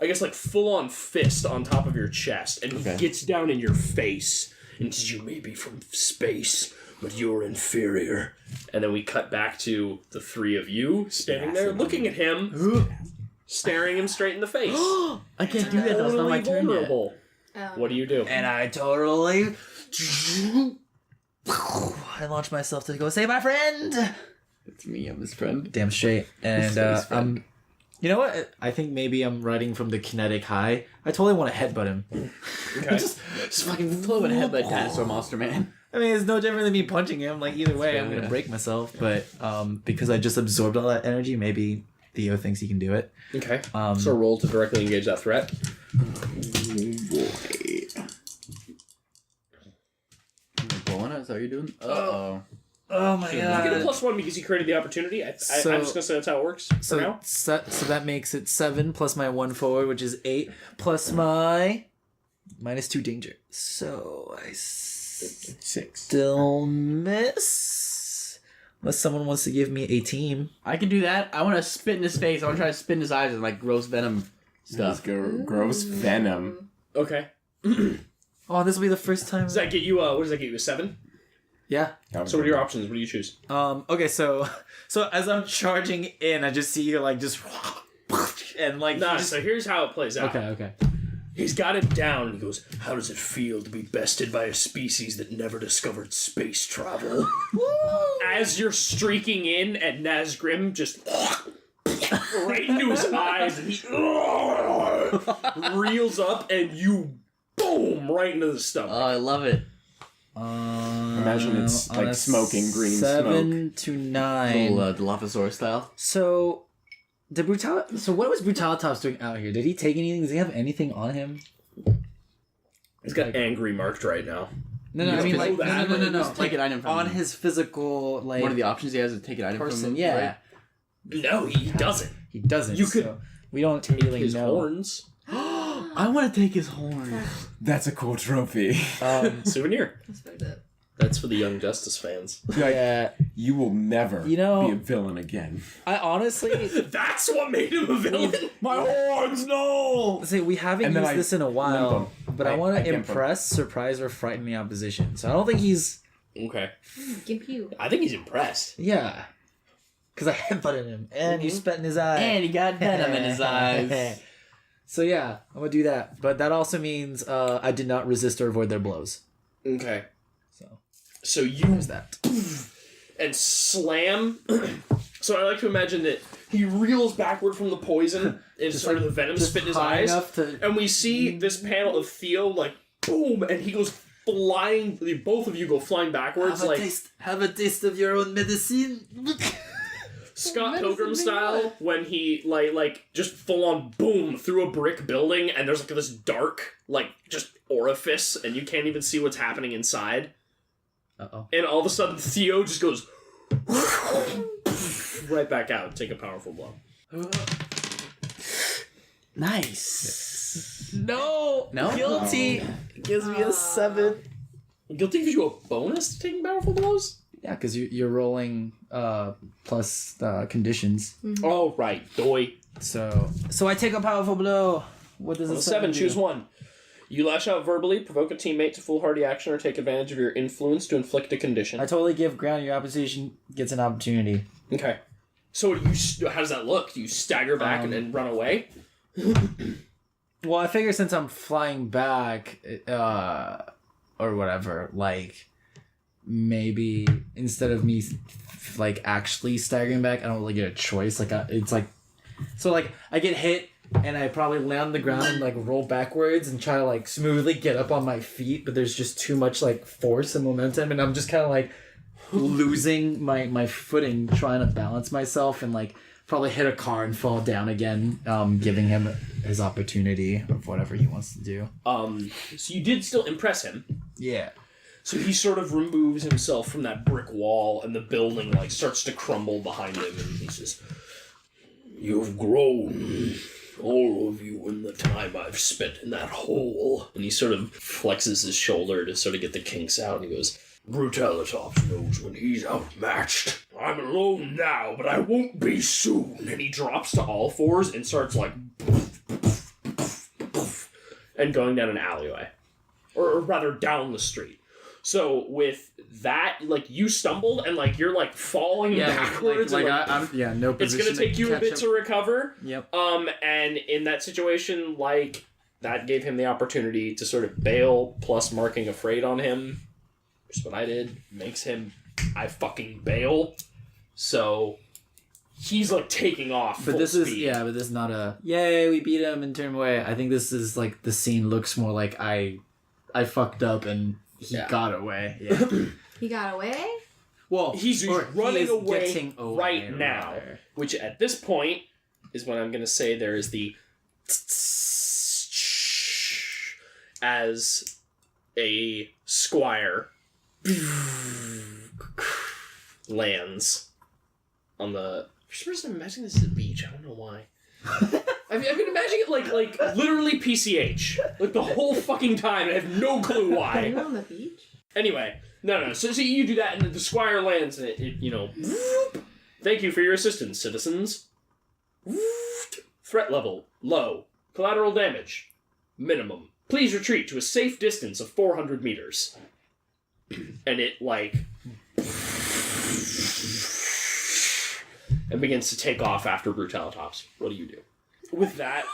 I guess like full on fist on top of your chest, and he Okay. gets down in your face and says, "You may be from space, but you're inferior." And then we cut back to the three of you standing there, looking at him, staring him straight in the face. I can't do that. That's not my turn yet. vulnerable. What do you do? And I totally. I launch myself to go save my friend. It's me. I'm his friend. Damn straight. And Save his friend. You know what? I think maybe I'm riding from the kinetic high. I totally want to headbutt him. Okay. Just fucking throw a headbutt dinosaur monster, man. I mean, it's no different than me punching him. Like, either way, I'm going to break myself. But because I just absorbed all that energy, maybe Theo thinks he can do it. Okay. So roll to directly engage that threat. Blowing it? Is that what you're doing? Uh-oh. Oh my You get a +1 because you created the opportunity. I'm just going to say that's how it works for now. So that makes it 7 plus my 1 forward, which is 8, plus my -2 danger. So I 6. still miss. Unless someone wants to give me a team. I can do that. I want to spit in his face. I want to try to spit in his eyes and like gross venom stuff. Gross venom. Okay. Oh, this will be the first time. Does that get you, what does that get you, a 7? Yeah. So what are your options? What do you choose? Okay, so as I'm charging in, I just see you like just and like Nah, so here's how it plays out. Okay. He's got it down and he goes, how does it feel to be bested by a species that never discovered space travel? As you're streaking in and Nazgrim just right into his eyes and he reels up and you boom right into the stomach. Oh, I love it. Imagine it's like smoking green 7 smoke. to 9. Little Dilophosaurus style. So what was Brutalitops doing out here? Did he take anything? Does he have anything on him? He's got angry marked right now. No, You I mean don't like know that. no. Just take an item from on him. his physical like One of the options he has is take an item person. from him. Yeah, Right? No, he doesn't. he doesn't. You could so we don't Take really his know. horns. I want to take his horn. That's a cool trophy. Souvenir. That's fucked up. That's for the Young Justice fans. Yeah, You will never You know- be a villain again. I honestly That's what made him a villain. My horns, no! say we haven't And then used I this in a while, limp him. but I I want to gimp him. impress, surprise, or frighten the opposition. So I don't think he's Okay. Gimp you. I think he's impressed. yeah, because I headbutted him and you spat in his eye. And he got venom in his eyes. So yeah, I'm gonna do that. But that also means I did not resist or avoid their blows. Okay. So So you there's that. and slam. So I like to imagine that he reels backward from the poison and sort of the venom spit in his high eyes. enough to- And we see this panel of Theo like boom, and he goes flying. Both of you go flying backwards like Have a taste of your own medicine. Scott Medicine Pilgrim man. style when he like just full on boom through a brick building and there's like this dark like just orifice and you can't even see what's happening inside. Uh-oh. And all of a sudden Theo just goes right back out and take a powerful blow. Nice. No. No? Guilty. Gives me a 7. Guilty gives you a bonus to taking powerful blows? Yeah, because you're rolling plus conditions. Oh right, doy. So I take a powerful blow. What does On a a 7, do? choose one. You lash out verbally, provoke a teammate to foolhardy action, or take advantage of your influence to inflict a condition. I totally give ground. Your opposition gets an opportunity. Okay. So how does that look? Do you stagger back and then run away? Well, I figure since I'm flying back, or whatever, like maybe instead of me like actually staggering back, I don't really get a choice. Like it's like, so like I get hit and I probably land on the ground and like roll backwards and try to like smoothly get up on my feet, but there's just too much like force and momentum, and I'm just kind of like losing my footing trying to balance myself and like probably hit a car and fall down again, giving him his opportunity of whatever he wants to do. So you did still impress him. Yeah. So he sort of removes himself from that brick wall, and the building like starts to crumble behind him, and he says, "You've grown, all of you, in the time I've spent in that hole." And he sort of flexes his shoulder to sort of get the kinks out, and he goes, "Brutalitops knows when he's outmatched. I'm alone now, but I won't be soon." And he drops to all fours and starts like and going down an alleyway. Or rather down the street. So with that, like you stumbled and like you're like falling backwards. and, like, I'm no it's position. gonna take you a bit to recover. Yep. And in that situation, like that gave him the opportunity to sort of bail, plus marking afraid on him. Which is what I did. Makes him I fucking bail. So he's like taking off. But full this speed. but this is not a yay, we beat him and turned away. I think this is like the scene looks more like I fucked up and he got away. Yeah. He got away? Well, He's or running he is away getting away right now, rather. which at this point is when I'm going to say there is the as a squire lands on the. For some reason, I'm imagining this is a beach. I don't know why. I've been imagining it like literally PCH, like the whole fucking time. I have no clue Are why. you on the beach? Anyway, no. So you do that, and the squire lands, and it whoop. Thank you for your assistance, citizens. Whoop. Threat level low. Collateral damage minimum. Please retreat to a safe distance of 400 meters. And it and begins to take off after Brutalitops. What do you do? With that,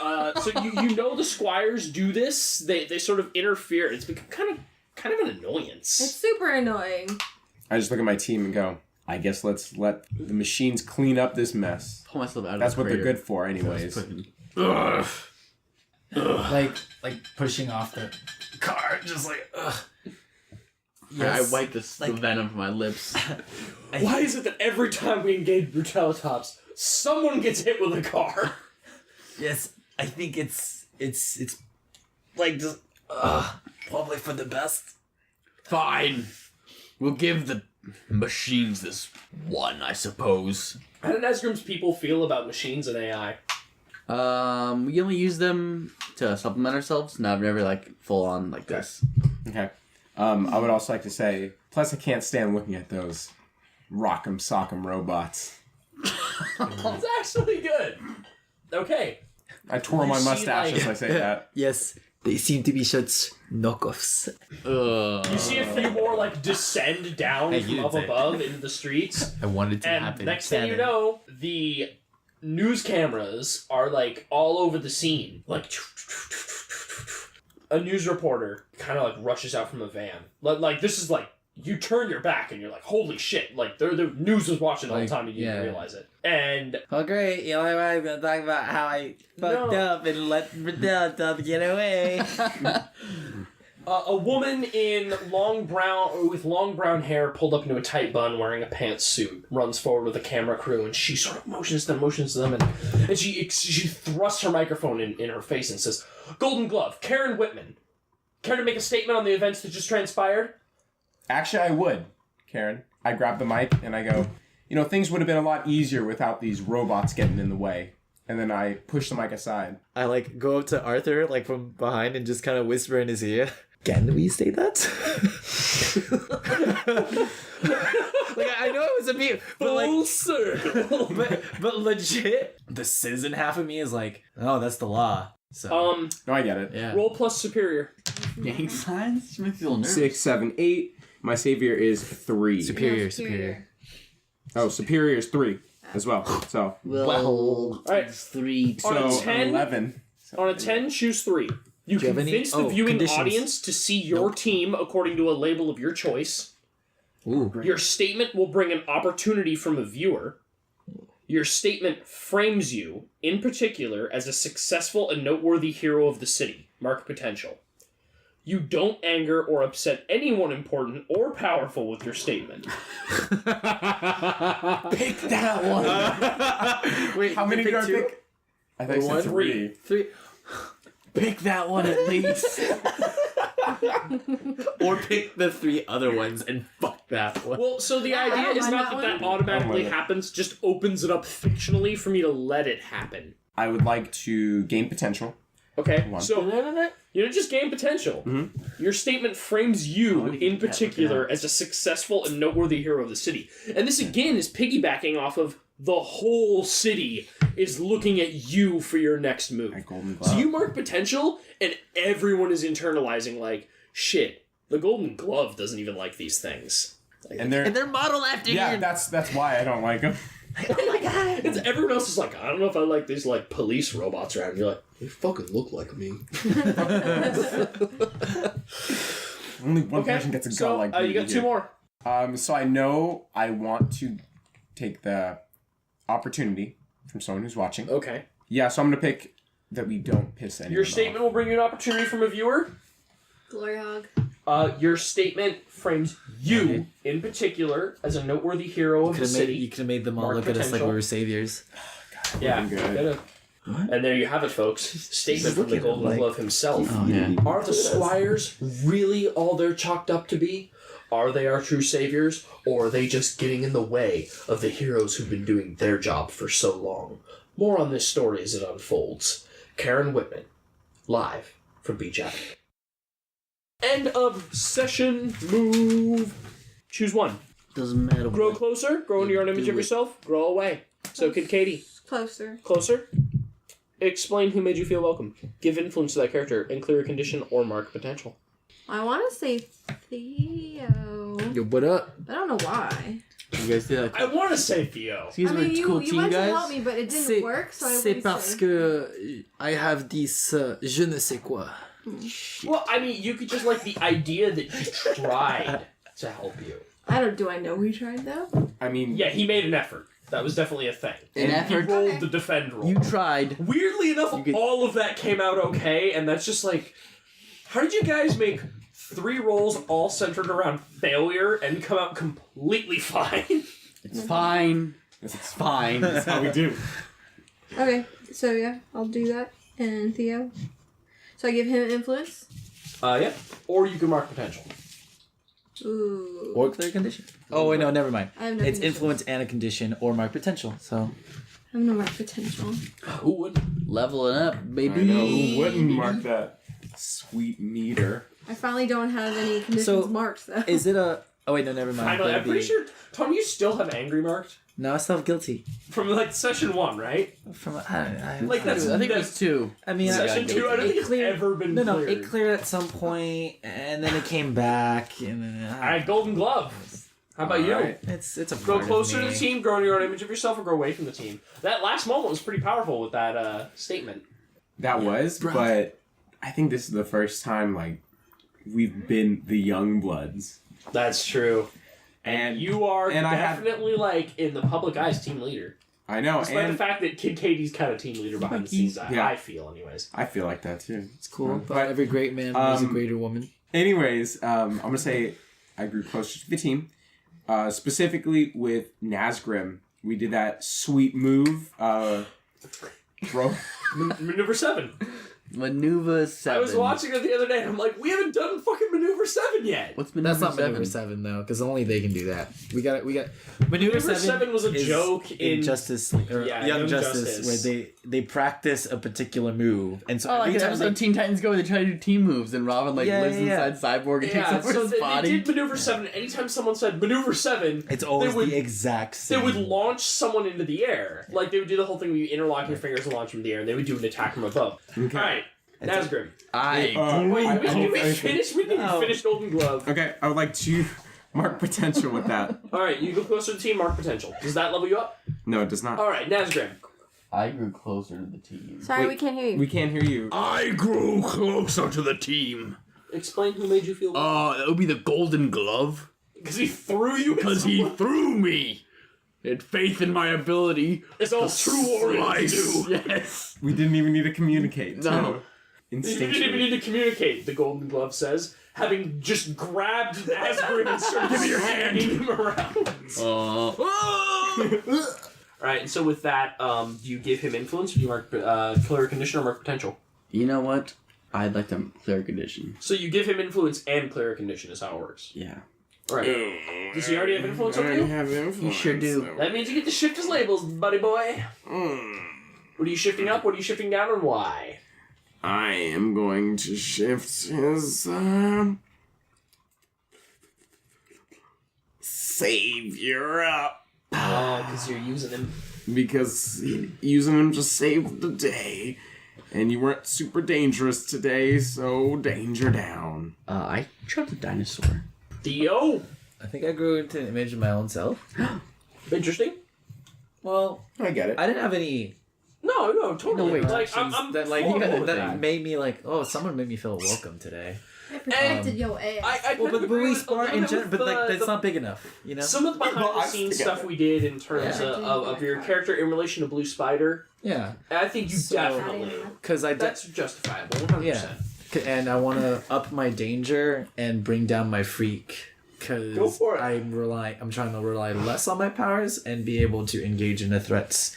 so you know the squires do this. They sort of interfere. It's become kind of an annoyance. It's super annoying. I just look at my team and go, I guess let's let the machines clean up this mess. Pull myself out of That's the what they're crater. good for, anyways. Ugh. like pushing off the car, just like ugh. I wipe the venom from my lips. Why is it that every time we engage Brutalitops, someone gets hit with a car? Yes, I think it's like just probably for the best. Fine. We'll give the machines this one, I suppose. How do Nazgrim's people feel about machines and AI? We only use them to supplement ourselves. No, I've never full on like this. Okay. I would also like to say, plus I can't stand looking at those rock'em sock'em robots. That's actually good. Okay. I twirl my You see, mustache as I say that. Yes, they seem to be such knockoffs. You see a few more descend down Hey, from you didn't up say it. above into the streets. I wanted to And happen. next thing you know, the news cameras are all over the scene. A news reporter kind of rushes out from a van. This is you turn your back and you're like, holy shit! The news was watching the whole time and you didn't realize it. And Oh great, I'm gonna talk about how I fucked up and let Brutalitops get away. a woman with long brown hair, pulled up into a tight bun, wearing a pantsuit, runs forward with a camera crew, and she sort of motions to them, and she thrusts her microphone in her face and says, "Golden Glove, Karen Whitman, care to make a statement on the events that just transpired?" Actually, I would, Karen. I grab the mic and I go, things would have been a lot easier without these robots getting in the way. And then I push the mic aside. I go up to Arthur from behind and just kind of whisper in his ear. Can we say that? I know it was a meme, but Full circle. but legit, the citizen half of me is oh, that's the law. So No, I get it. yeah. Roll plus superior. Gang signs? It makes me feel nervous. 6, 7, 8. My savior is 3. Superior. Oh, superior is 3 as well. So, Well, All right. 3. On a so 10? 11. On a 10, choose 3. You Do you have any- convince the viewing conditions? audience to see your team according to a label of your choice. Ooh. Your statement will bring an opportunity from a viewer. Your statement frames you, in particular, as a successful and noteworthy hero of the city. Mark potential. You don't anger or upset anyone important or powerful with your statement. Pick that one. Wait, How many did I two? pick? I think One, it's 3. 3. Pick that one at least. Or pick the 3 other ones and fuck that one. Well, so the Yeah, I idea don't is mind not that that one. automatically I don't mind it. happens, just opens it up fictionally for me to let it happen. I would like to gain potential. Okay, One. so you don't just gain potential. Your statement frames you, in particular, as a successful and noteworthy hero of the city. And this, again, is piggybacking off of the whole city is looking at you for your next move. My Golden Glove. So you mark potential, and everyone is internalizing, shit, the Golden Glove doesn't even like these things. And they're they're modeled after yeah, you. that's why I don't like them. Oh my god! It's, everyone else is I don't know if I like these police robots around. You're like, they fucking look like me. Only one Okay, person gets a so gun like me. you got 2 more. So I know I want to take the opportunity from someone who's watching. Okay. Yeah, so I'm gonna pick that we don't piss anyone Your off. statement will bring you an opportunity from a viewer. Glory hog. Your statement frames you, in particular, as a noteworthy hero of the city. You could have made them all Mark look at us like potential. we were saviors. Yeah. Looking good. Gotta- And there you have it, folks. Statement from the looking Golden like- Glove himself. Oh, yeah. Are the Squires really all they're chalked up to be? Are they our true saviors? Or are they just getting in the way of the heroes who've been doing their job for so long? More on this story as it unfolds. Karen Whitman, live from Beach Attic. End of session. Move. Choose one. Doesn't matter. Grow closer. Grow into your own image Do of it. yourself. Grow away. So, Kid Katie. Closer. Closer. Explain who made you feel welcome. Give influence to that character and clear a condition or mark potential. I want to say Theo. Yo, what up? I don't know why. You guys did that. I want to say Theo. Excuse I mean, me, you, cool you team went guys. to help me, but it didn't work, so I C'est would parce say. que I have this je ne sais quoi. Well, I mean, you could just like the idea that he tried to help you. Do I know he tried though? I mean, Yeah, he made an effort. That was definitely a thing. An effort? He rolled Okay. the defend roll. You tried. Weirdly enough, You could- all of that came out okay, and that's just like, how did you guys make 3 rolls all centered around failure and come out completely fine? It's fine. it's fine. That's how we do. Okay, so yeah, I'll do that. And Theo. So I give him influence. Yeah. Or you can mark potential. Ooh. Or clear condition. Oh wait, no, never mind. I have no It's conditions. influence and a condition or mark potential. So I have no mark potential. Who would? Leveling up, baby. I know who wouldn't mark that sweet meter. I finally don't have any conditions So, marked though. is it a? Oh wait, no, never mind. Finally, I'm That'd pretty be- sure, Tom, you still have angry marked No, I still have guilty. from like session 1, right? From I Like that's I think it was 2. I mean, session 2. I don't think it's cleared- ever been No, cleared. it cleared at some point, and then it came back, and then All right, Golden Glove. How about you? Alright. it's a Grow part of closer to me. the team, grow in your own image of yourself, or grow away from the team. That last moment was pretty powerful with that statement. That was, Right. but I think this is the first time like we've been the young bloods, That's true. and You are and I have- definitely like in the public eye's team leader. I know, Despite the and fact that Kid Katie's kind of team leader behind the scenes, Yeah. I feel, anyways. I feel like that too. It's cool, but But, every great man was a um, greater woman. Anyways, I'm gonna say I grew closer to the team, specifically with Nazgrim. We did that sweet move, bro. Maneuver 7. Maneuver 7. I was watching it the other day and I'm like, we haven't done fucking Maneuver 7 yet. What's Maneuver That's not 7? maneuver 7 though, because only they can do that. We got maneuver, Maneuver 7 was a is joke in Justice or Yeah, Young Young Justice, Justice. where they practice a particular move, and so Oh, like every an time episode they- of Teen Titans Go where they try to do team moves and Robin Yeah, lives yeah. inside Cyborg and takes Yeah, over so his they body. did Maneuver 7, and anytime someone said Maneuver 7, it's always they would- the exact they same. would launch someone into the air. Like, they would do the whole thing where you interlock your fingers and launch them in the air, and they would do an attack from above. Alright, Nazgrim. I Wait, I- did we I- finish? We didn't Oh. finish Golden Glove. Okay, I would like to mark potential with that. Alright, you go closer to the team, mark potential. Does that level you up? No, it does not. Alright, Nazgrim. I grew closer to the team. Sorry, Wait, we can't hear you. We can't hear you. I grew closer to the team. Explain who made you feel That would be the Golden Glove. because he threw you Because he threw me. Had faith in my ability. It's all true warriors Slice. do. Yes. We didn't even need to communicate. No. You didn't even need to communicate, the Golden Glove says, having just grabbed Nazgrim and started Give me your hand. swinging him around. Ah. Alright, and so with that, do you give him influence, or do you mark clear condition or mark potential? You know what? I'd like to clear a condition. So you give him influence and clear condition is how it works. Yeah. Alright. Does he already have influence on you? have influence. You sure do. That means you get to shift his labels, buddy boy. What are you shifting up, what are you shifting down, and why? I am going to shift his savior up Oh, because you're using him. because using him to save the day, and you weren't super dangerous today, so danger down. I chose a dinosaur. Theo! I think I grew into an image of my own self. Interesting. Well, I get it. I didn't have any No, totally. I'm that like full that, with that. made me like, oh, someone made me feel welcome today. I protected your ass. I Well, but we agree spar in general, but like that's not big enough, you know. Some of the behind the scenes stuff we did in terms of your character in relation to Blue Spider. Yeah, I think you definitely because that's justifiable, 100%. Yeah, and I want to up my danger and bring down my freak. Go Because for it. I'm trying to rely less on my powers and be able to engage in the threats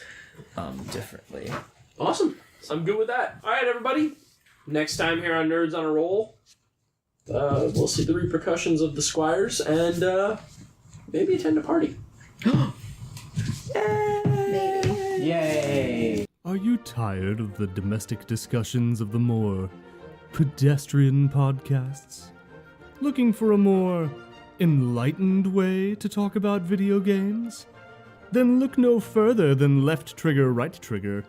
differently. Awesome. I'm good with that. All right, everybody. Next time here on Nerds on a Roll, we'll see the repercussions of the Squires and maybe attend a party. Maybe. Yay! Are you tired of the domestic discussions of the more pedestrian podcasts? Looking for a more enlightened way to talk about video games? Then look no further than Left Trigger, Right Trigger,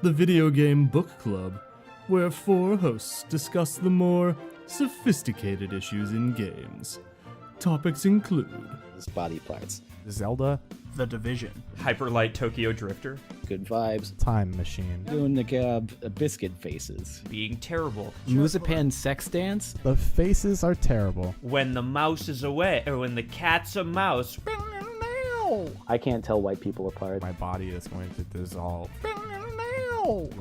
the video game book club, where 4 hosts discuss the more sophisticated issues in games. Topics include Body parts. Zelda, The Division, Hyperlight Tokyo Drifter, Good vibes. Time Machine, Doing the biscuit faces. being terrible, Musapan Sex Dance. The faces are terrible. when the mouse is away, or when the cat's a mouse. I can't tell white people apart. My body is going to dissolve.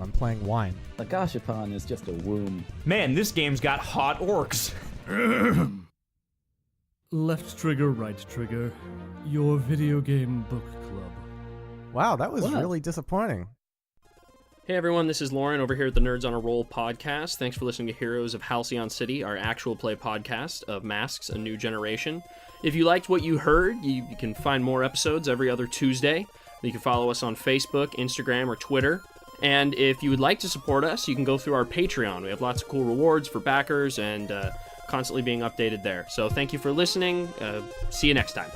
I'm playing wine. The Gashapon is just a womb. Man, this game's got hot orcs. Left Trigger, Right Trigger, your video game book club. Wow, that was What? really disappointing. Hey everyone, this is Lauren over here at the Nerds on a Roll podcast. Thanks for listening to Heroes of Halcyon City, our actual play podcast of Masks: A New Generation. If you liked what you heard, you can find more episodes every other Tuesday. You can follow us on Facebook, Instagram, or Twitter. And if you would like to support us, you can go through our Patreon. We have lots of cool rewards for backers and constantly being updated there. So thank you for listening. See you next time.